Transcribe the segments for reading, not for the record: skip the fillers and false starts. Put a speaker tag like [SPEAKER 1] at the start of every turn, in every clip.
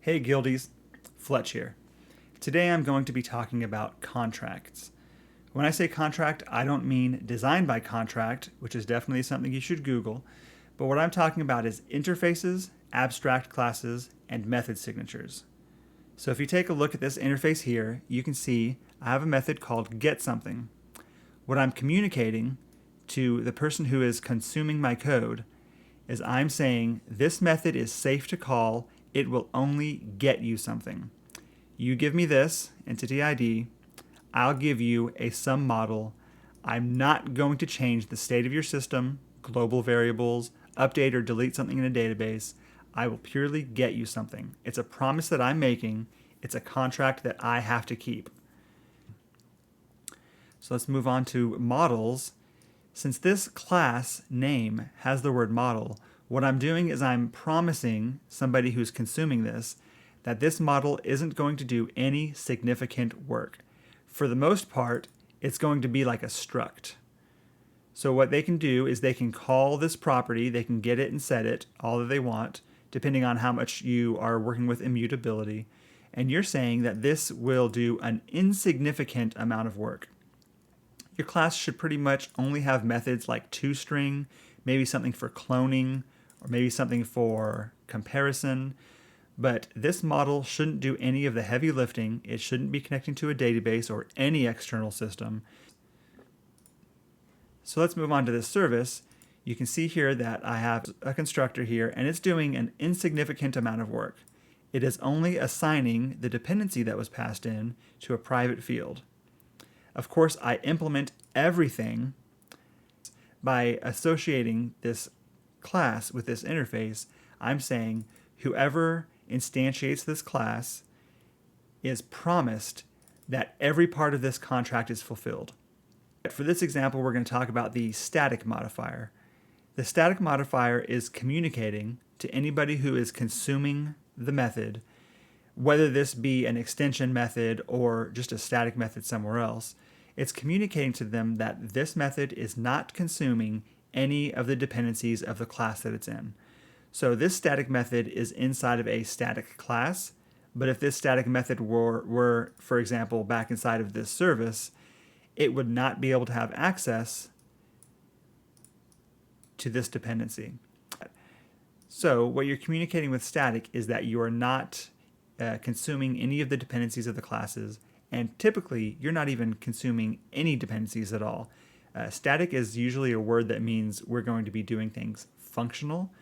[SPEAKER 1] Hey Guildies, Fletch here. Today I'm going to be talking about contracts. When I say contract, I don't mean design by contract, which is definitely something you should Google, but what I'm talking about is interfaces, abstract classes, and method signatures. So if you take a look at this interface here, you can see I have a method called GetSomething. What I'm communicating to the person who is consuming my code is I'm saying this method is safe to call. It will only get you something. You give me this entity ID, I'll give you a sum model. I'm not going to change the state of your system, global variables, update or delete something in a database. I will purely get you something. It's a promise that I'm making. It's a contract that I have to keep. So let's move on to models. Since this class name has the word model, what I'm doing is I'm promising somebody who's consuming this that this model isn't going to do any significant work. For the most part, it's going to be like a struct. So what they can do is they can call this property, they can get it and set it all that they want, depending on how much you are working with immutability. And you're saying that this will do an insignificant amount of work. Your class should pretty much only have methods like toString, maybe something for cloning, or maybe something for comparison. But this model shouldn't do any of the heavy lifting. It shouldn't be connecting to a database or any external system. So let's move on to this service. You can see here that I have a constructor here, and it's doing an insignificant amount of work. It is only assigning the dependency that was passed in to a private field. Of course, I implement everything by associating this class with this interface. I'm saying whoever instantiates this class is promised that every part of this contract is fulfilled. For this example, we're going to talk about the static modifier. The static modifier is communicating to anybody who is consuming the method, whether this be an extension method or just a static method somewhere else. It's communicating to them that this method is not consuming any of the dependencies of the class that it's in. So this static method is inside of a static class, but if this static method were, for example, back inside of this service, it would not be able to have access to this dependency. So what you're communicating with static is that you are not consuming any of the dependencies of the classes, and typically you're not even consuming any dependencies at all. Static is usually a word that means we're going to be doing things functional,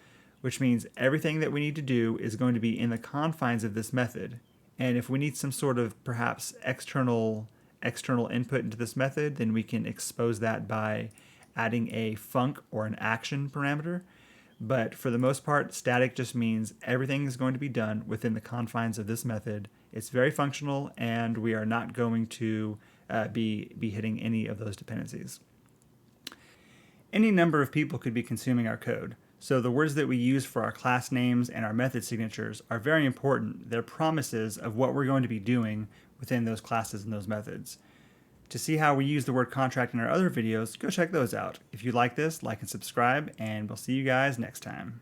[SPEAKER 1] which means everything that we need to do is going to be in the confines of this method. And if we need some sort of perhaps external input into this method, then we can expose that by adding a func or an action parameter. But for the most part, static just means everything is going to be done within the confines of this method. It's very functional, and we are not going to be hitting any of those dependencies. Any number of people could be consuming our code. So the words that we use for our class names and our method signatures are very important. They're promises of what we're going to be doing within those classes and those methods. To see how we use the word contract in our other videos, go check those out. If you like this, like and subscribe, and we'll see you guys next time.